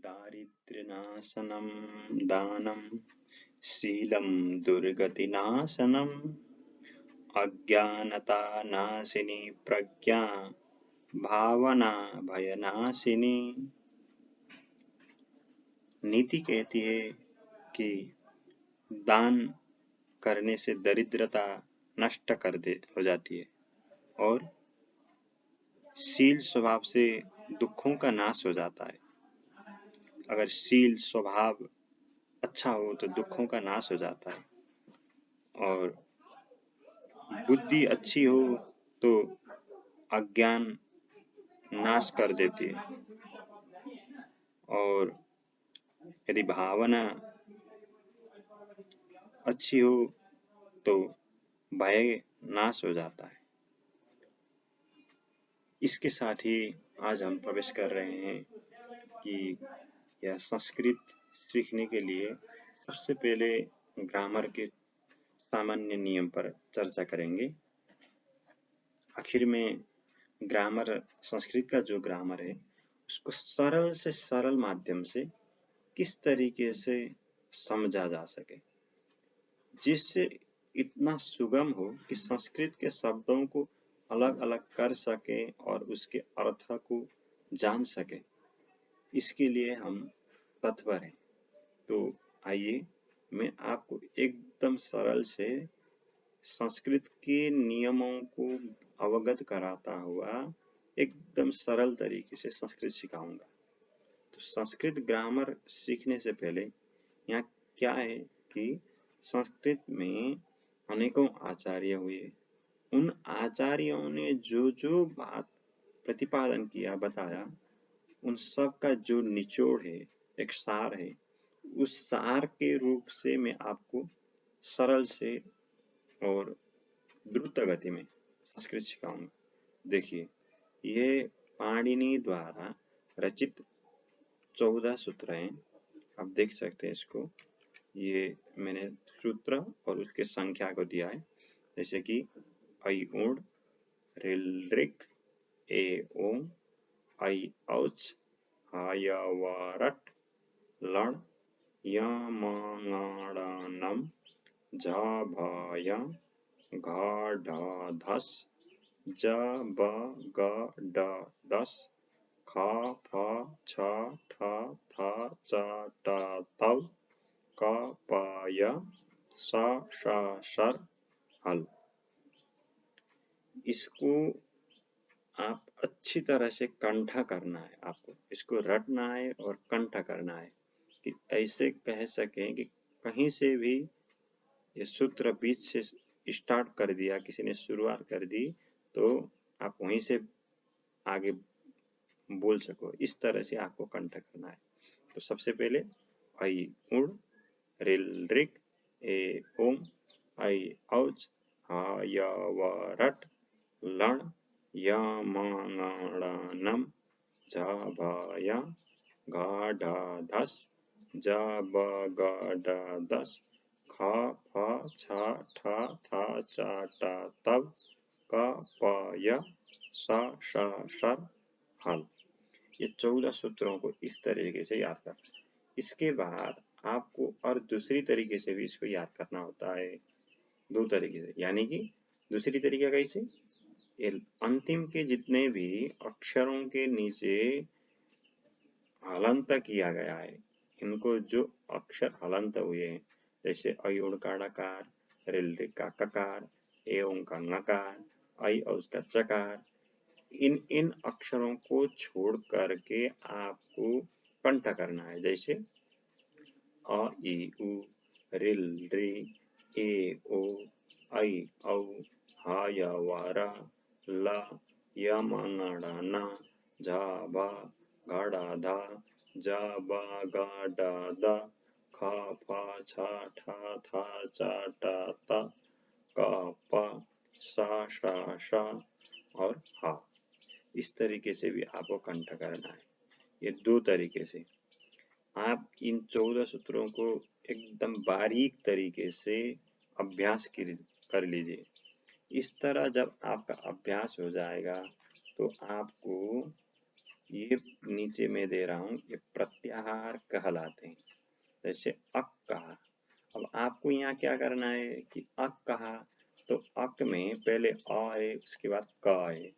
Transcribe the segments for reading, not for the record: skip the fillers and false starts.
दारिद्र्यनाशनं दानं शीलं दुर्गतिनाशनम् अज्ञानतानाशिनी प्रज्ञा भावना भयनाशिनी। नीति कहती है कि दान करने से दरिद्रता नष्ट हो जाती है और शील स्वभाव से दुखों का नाश हो जाता है। अगर शील स्वभाव अच्छा हो तो दुखों का नाश हो जाता है और बुद्धि अच्छी हो तो अज्ञान नाश कर देती है और यदि भावना अच्छी हो तो भय नाश हो जाता है। इसके साथ ही आज हम प्रवेश कर रहे हैं कि यह संस्कृत सीखने के लिए सबसे पहले ग्रामर के सामान्य नियम पर चर्चा करेंगे। आखिर में ग्रामर, संस्कृत का जो ग्रामर है उसको सरल से सरल माध्यम से किस तरीके से समझा जा सके, जिससे इतना सुगम हो कि संस्कृत के शब्दों को अलग अलग कर सके और उसके अर्थ को जान सके। इसके लिए हम तत्पर हैं। तो आइए मैं आपको एकदम सरल से संस्कृत के नियमों को अवगत कराता हुआ एकदम सरल तरीके से संस्कृत सिखाऊंगा। तो संस्कृत ग्रामर सीखने से पहले यहाँ क्या है कि संस्कृत में अनेकों आचार्य हुए। उन आचार्यों ने जो जो बात प्रतिपादन किया, बताया, उन सब का जो निचोड़ है, एक सार है, उस सार के रूप से मैं आपको सरल से और द्रुत गति में संस्कृत सिखाऊंगा। देखिए, ये पाणिनि द्वारा रचित 14 सूत्र हैं। आप देख सकते हैं इसको। ये मैंने सूत्र और उसके संख्या को दिया है, जैसे कि ऐ ऊण, ऋ ऋक्, ए ओम, ऐ औच, हाय वा रट, लण, य म ङ ण नम, झ भ य, घ ढ धस, ज ब ग ड दस, ख फ छ ठ थ च ट तौ, क प य, स ष शर हल। इसको आप अच्छी तरह से कंठ करना है। आपको इसको रटना है और कंठ करना है कि ऐसे कह सकें कि कहीं से भी ये सूत्र बीच से स्टार्ट कर दिया, किसी ने शुरुआत कर दी, तो आप वहीं से आगे बोल सको। इस तरह से आपको कंठ करना है। तो सबसे पहले ऐ ऊण, ऋ ऋक्, ए ओम, ऐ औच, हा य व रट, लण, य म ङ ण नम, झ भ य, घ ढ धस, ज ब ग ड दस, ख फ छ ठ थ च ट तब, क प य, स ष शर हल। ये 14 सूत्रों को इस तरीके से याद करना। इसके बाद आपको और दूसरी तरीके से भी इसको याद करना होता है, 2 तरीके से। यानी कि दूसरी तरीका कैसे? अंतिम के जितने भी अक्षरों के नीचे हलंत किया गया है, इनको जो अक्षर हलंत हुए हैं, जैसे ऐ ऊण का ड़कार, ऋ ऋक् का ककार, ए ओं का ङकार, ऐ औच का चकार, इन अक्षरों को छोड़ करके आपको कंठ करना है। जैसे अ इ उ, ऋ ॠ, ए ओ, ऐ औ, ह य व र, ल, य म ङ ण न, झ भ घ ढ ध, ज ब ग ड द, ख फ छ ठ थ च ट त, क प स ष श और ह। इस तरीके से भी आपको कंठ करना है। ये 2 तरीके से आप इन 14 सूत्रों को एकदम बारीक तरीके से अभ्यास कर लीजिए। इस तरह जब आपका अभ्यास हो जाएगा तो आपको ये नीचे में दे रहा हूं, ये प्रत्याहार कहलाते हैं। जैसे अक कहा, अब आपको यहाँ क्या करना है कि अक कहा तो अक में पहले अ है, उसके बाद क है,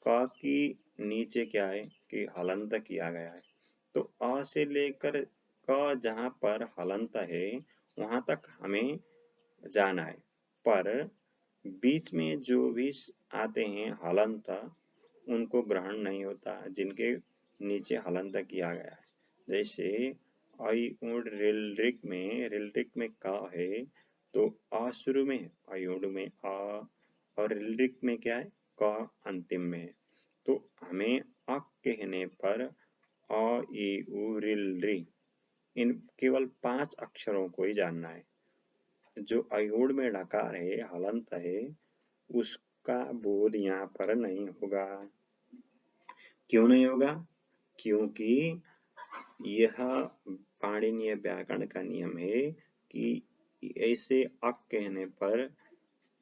क की नीचे क्या है कि हलंत किया गया है, तो अ से लेकर क जहाँ पर हलंत है वहां तक हमें जाना है, पर बीच में जो भी आते हैं हलंत उनको ग्रहण नहीं होता जिनके नीचे हलंत किया गया है। जैसे आई उड रिल रिक में का है तो आ शुरू में है, आई उड में आ, और रिल रिक में क्या है, का अंतिम में है। तो हमें अ कहने पर अ ई उ रिल रि इन केवल 5 अक्षरों को ही जानना है। जो अयोड़ में ढकार है, हलंत है, उसका बोध यहाँ पर नहीं होगा। क्यों नहीं होगा? क्योंकि यह पाणिनीय व्याकरण का नियम है कि ऐसे अक कहने पर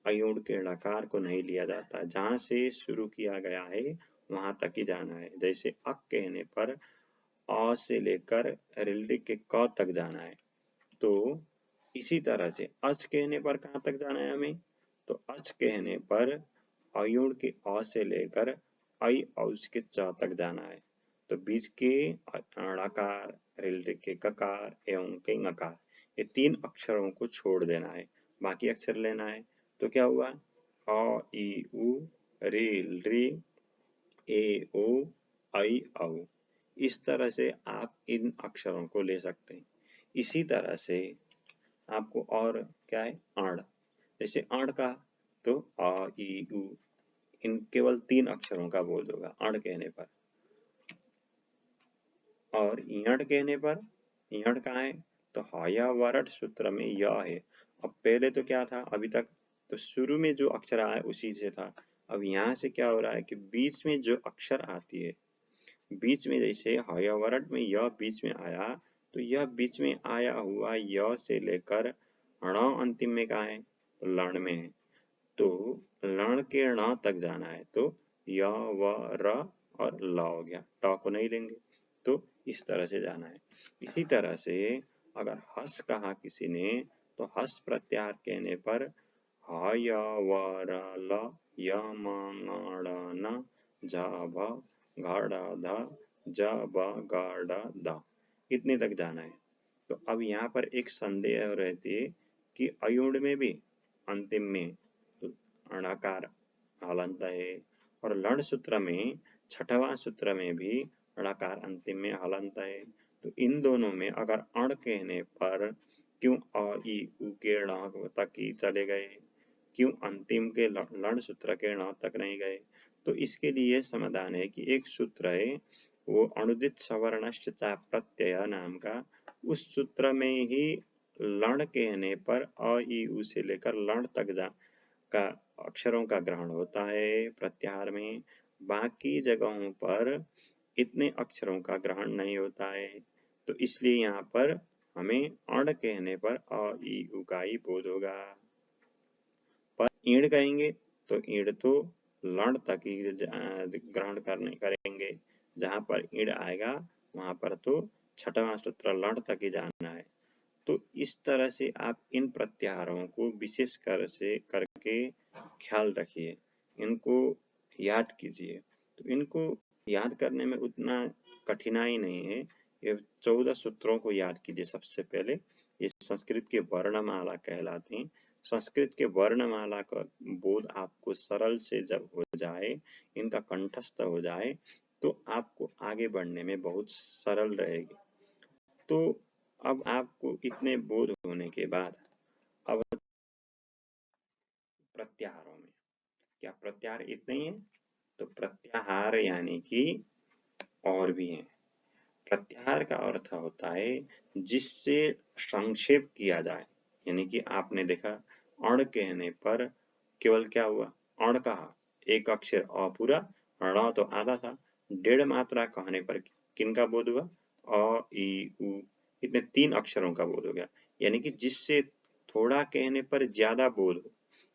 अयोड़ के ढकार को नहीं लिया जाता, जहां से शुरू किया गया है वहां तक ही जाना है। जैसे अक कहने पर अ से लेकर रिल्डिक के क तक जाना है, तो इसी तरह से अच कहने पर कहाँ तक जाना है हमें, तो अच कहने पर अयोड़ के अ से लेकर आई औस के च तक जाना है। तो बीच के णकार, रिल्डिक के ककार एवं के ङकार, ये 3 अक्षरों को छोड़ देना है, बाकी अक्षर लेना है। तो क्या हुआ, अ ई उ रिल रि ए ओ आई औ। इस तरह से आप इन अक्षरों को ले सकते हैं। इसी तरह से आपको और क्या है, आड़, जैसे आड़ का तो आ ई उ, इन केवल 3 अक्षरों का बोध होगा आड़ कहने पर। और इयड़ कहने पर, इयड़ कहाँ है, तो हया वरट सूत्र में य है। अब पहले तो क्या था अभी तक, तो शुरू में जो अक्षर आया उसी से था। अब यहाँ से क्या हो रहा है कि बीच में जो अक्षर आती है, बीच में जैसे हयावरट में यह बीच में आया, तो यह बीच में आया हुआ य से लेकर ण अंतिम में कहाँ है, तो लण में है। तो लण के ण तक जाना है, तो य व र और ल हो गया, ट को नहीं लेंगे। तो इस तरह से जाना है। इसी तरह से अगर हस कहा किसी ने, तो हस प्रत्याहार कहने पर ह य व र ल य म ङ ण न झ भ घ ड़ ध ज ब ग ड द, इतने तक जाना है। तो अब यहाँ पर एक संदेह रहती है कि अयोड़ में भी अंतिम में तो णकार हलंत है, और लण सूत्र में छठवां सूत्र में भी णकार अंतिम में हलंत है। तो इन दोनों में अगर अण कहने पर क्यों अ ई उ के ण तक ही चले गए, क्यों अंतिम के लण सूत्र के ण तक नहीं गए, तो इसके लिए समाधान है कि एक सूत्र है वो अनुदित सवर्णश्च चा प्रत्यय नाम का, उस सूत्र में ही लण कहने पर अ ई उ से लेकर लण तक का अक्षरों का ग्रहण होता है प्रत्याहार में, बाकी जगहों पर इतने अक्षरों का ग्रहण नहीं होता है। तो इसलिए यहाँ पर हमें अण कहने पर अ ई उ का ही बोध होगा। पर ईड़ कहेंगे तो ईड़ तो लण तक ही ग्रहण करेंगे, जहां पर ईड़ आएगा वहां पर तो छठवां सूत्र लण तक ही जाना है। तो इस तरह से आप इन प्रत्याहारों को विशेष कर से करके ख्याल रखिए, इनको याद कीजिए। तो इनको याद करने में उतना कठिनाई नहीं है। ये 14 सूत्रों को याद कीजिए सबसे पहले। ये संस्कृत के वर्णमाला कहलाते हैं। संस्कृत के वर्णमाला का बोध आपको सरल से जब हो जाए, इनका कंठस्थ हो जाए, तो आपको आगे बढ़ने में बहुत सरल रहेगी। तो अब आपको इतने बोध होने के बाद अब प्रत्याहारों में, क्या प्रत्याहार इतने ही है? तो प्रत्याहार यानी कि और भी हैं। प्रत्याहार का अर्थ होता है जिससे संक्षेप किया जाए, यानी कि आपने देखा अण कहने पर केवल क्या हुआ, अण कहा, एक अक्षर अ पूरा, ण तो आधा था, डेढ़ मात्रा कहने पर किनका बोध हुआ, अ ई उ, इतने 3 अक्षरों का बोध हो गया। यानी कि जिससे थोड़ा कहने पर ज्यादा बोध हो।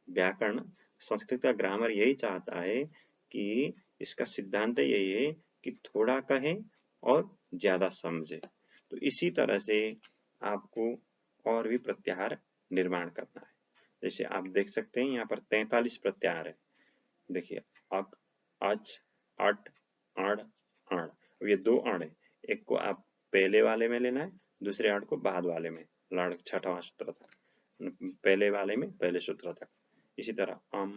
व्याकरण, संस्कृत का ग्रामर यही चाहता है कि इसका सिद्धांत यही है कि थोड़ा कहे और ज्यादा समझे। तो इसी तरह से आपको और भी प्रत्याहार निर्माण करना है। जैसे आप देख सकते हैं यहाँ पर 43 प्रत्याहार है। देखिए अक, अच, अट, अण, अण। अब ये 2 अण है, एक को आप पहले वाले में लेना है, दूसरे अण को बाद वाले में, लड़ 6वां सूत्र तक, पहले वाले में पहले सूत्र तक। इसी तरह अम,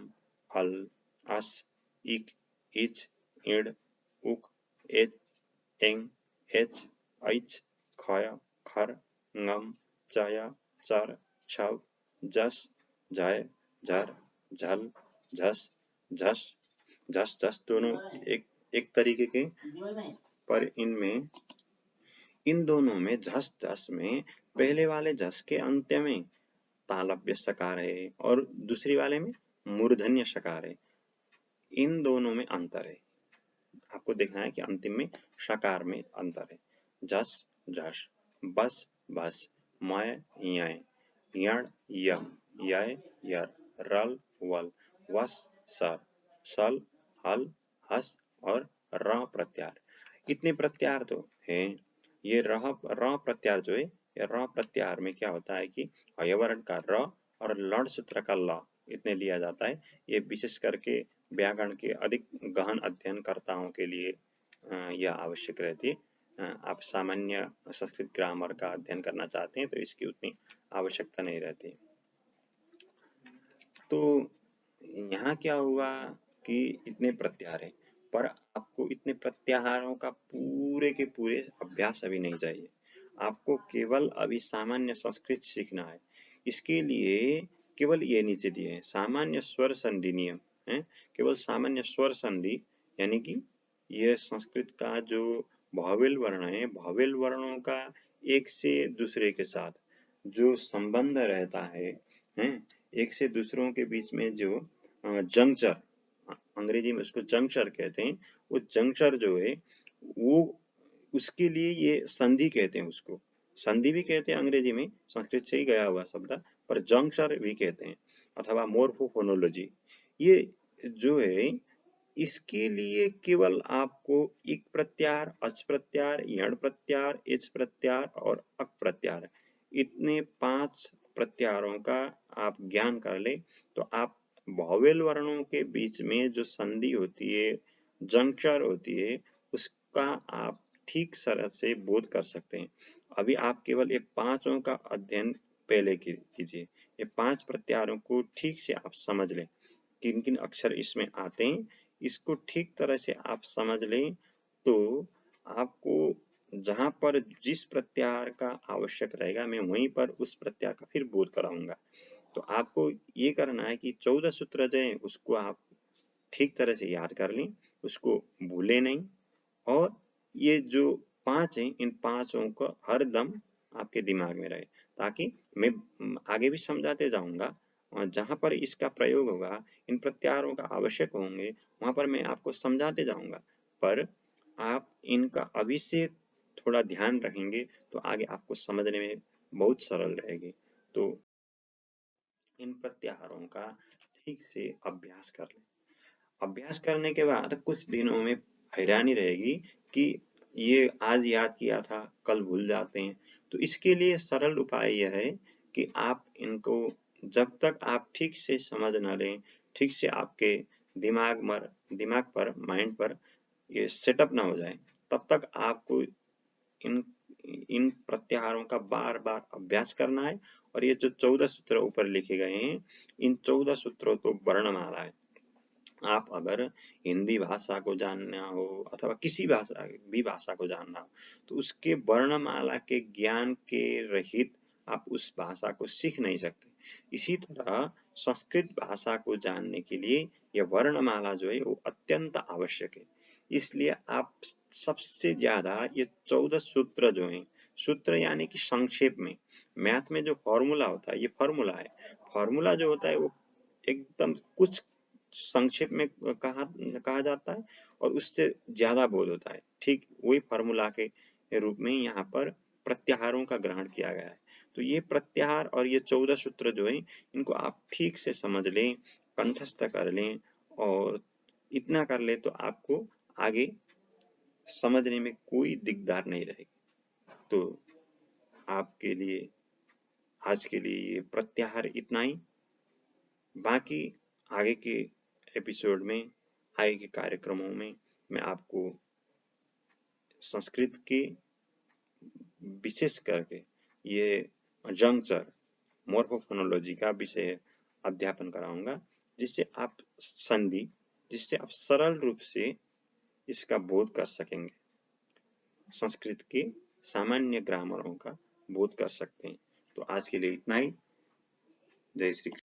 अल, अस, इक, इच, इड, उक, एच, एंग, एच, ऐच, खय, खर, ngम, चय, चर, छव, जस, जय, झर, झल, झस, झस, झस, झस दोनों एक तरीके के, पर इन दोनों में झस झस में पहले वाले झस के अंत्य में तालव्य सकार है और दूसरी वाले में मूर्धन्य सकार है। इन दोनों में अंतर है, आपको देखना है कि अंतिम में सकार में अंतर है। जस, झस, बस, भस, मय, यय, यण, यम, य, यर, रल, वल, वस, सर, सल, हल, हस और र प्रत्याहार। इतने प्रत्याहार तो हैं। ये र प्रत्याहार जो है, ये र प्रत्याहार में क्या होता है कि अयवर्ण का र और लड़ सूत्र का ल इतने लिया जाता है। ये विशेष करके व्याकरण के अधिक गहन अध्ययनकर्ताओं के लिए यह आवश्यक रहती है। आप सामान्य संस्कृत ग्रामर का अध्ययन करना चाहते हैं तो इसकी उतनी आवश्यकता नहीं रहती। तो यहाँ क्या हुआ कि इतने प्रत्याहार हैं, पर आपको इतने प्रत्याहारों का पूरे के पूरे अभ्यास अभी नहीं चाहिए। आपको केवल अभी सामान्य संस्कृत सीखना है। इसके लिए केवल ये नीचे दिए हैं सामान्य स्वर संधि नियम है। केवल सामान्य स्वर संधि यानी कि यह संस्कृत का जो वॉवेल वर्ण है, वॉवेल वर्णों का एक से दूसरे के साथ जो संबंध रहता है, एक से दूसरों के बीच में जो जंक्चर, अंग्रेजी में उसको जंक्चर कहते हैं, वो जंक्चर जो है वो उसके लिए ये संधि कहते हैं। उसको संधि भी कहते हैं अंग्रेजी में, संस्कृत से ही गया हुआ शब्द, पर जंक्चर भी कहते हैं अथवा मोर्फोफोनोलॉजी। ये जो है इसके लिए केवल आपको इक प्रत्याहार, अच प्रत्याहार, यण प्रत्याहार, इच प्रत्याहार और अक प्रत्याहार, इतने 5 प्रत्याहारों का आप ज्ञान कर ले तो आप वॉवेल वर्णों के बीच में जो संधि होती है, जंक्चर होती है, उसका आप ठीक तरह से बोध कर सकते हैं। अभी आप केवल ये 5 का अध्ययन पहले कीजिए। ये 5 प्रत्याहारों को ठीक से आप समझ लें, किन किन अक्षर इसमें आते हैं, इसको ठीक तरह से आप समझ लें तो आपको जहां पर जिस प्रत्याहार का आवश्यक रहेगा मैं वहीं पर उस प्रत्याहार का फिर बोध कराऊंगा। तो आपको ये करना है कि 14 सूत्र जो है उसको आप ठीक तरह से याद कर लें, उसको भूले नहीं, और ये जो 5 हैं इन 5 को हर दम आपके दिमाग में रहे, ताकि मैं आगे भी समझाते जाऊंगा और जहां पर इसका प्रयोग होगा, इन प्रत्याहारों का आवश्यक होंगे, वहां पर मैं आपको समझाते जाऊंगा। पर आप इनका अभी से थोड़ा ध्यान रखेंगे तो आगे आपको समझने में बहुत सरल रहेगी। तो इन प्रत्याहारों का ठीक से अभ्यास कर लें। अभ्यास करने के बाद कुछ दिनों में हैरानी रहेगी कि ये आज याद किया था कल भूल जाते हैं। तो इसके लिए सरल उपाय यह है कि आप इनको जब तक आप ठीक से समझ ना लें, ठीक से आपके दिमाग पर, माइंड पर ये सेटअप ना हो जाए, तब तक आपको इन इन प्रत्याहारों का बार बार अभ्यास करना है। और ये जो 14 सूत्र ऊपर लिखे गए हैं, इन 14 सूत्रों तो वर्णमाला है। आप अगर हिंदी भाषा को जानना हो अथवा किसी भाषा को जानना हो तो उसके वर्णमाला के ज्ञान के रहित आप उस भाषा को सीख नहीं सकते। इसी तरह संस्कृत भाषा को जानने के लिए यह वर्णमाला जो है वो अत्यंत आवश्यक है। इसलिए आप सबसे ज्यादा ये 14 सूत्र जो हैं, सूत्र यानी कि संक्षेप में, मैथ में जो फॉर्मूला होता है ये फॉर्मूला है, फॉर्मूला जो होता है वो एकदम कुछ संक्षेप में कहा जाता है और उससे ज्यादा बोध होता है। ठीक वही फॉर्मूला के रूप में यहाँ पर प्रत्याहारों का ग्रहण किया गया है। तो ये प्रत्याहार और ये 14 सूत्र जो है इनको आप ठीक से समझ लें, कंठस्थ कर लें, और इतना कर ले तो आपको आगे समझने में कोई दिकदार नहीं रहेगी। तो आपके लिए आज के लिए ये प्रत्याहार इतना ही। बाकी आगे के एपिसोड में, आगे के कार्यक्रमों में मैं आपको संस्कृत के विशेष करके ये जंक्चर मोर्फोफोनोलॉजी का विषय अध्यापन कराऊंगा, जिससे आप संधि, जिससे आप सरल रूप से इसका बोध कर सकेंगे, संस्कृत के सामान्य ग्रामरों का बोध कर सकते हैं। तो आज के लिए इतना ही। जय श्री कृष्ण।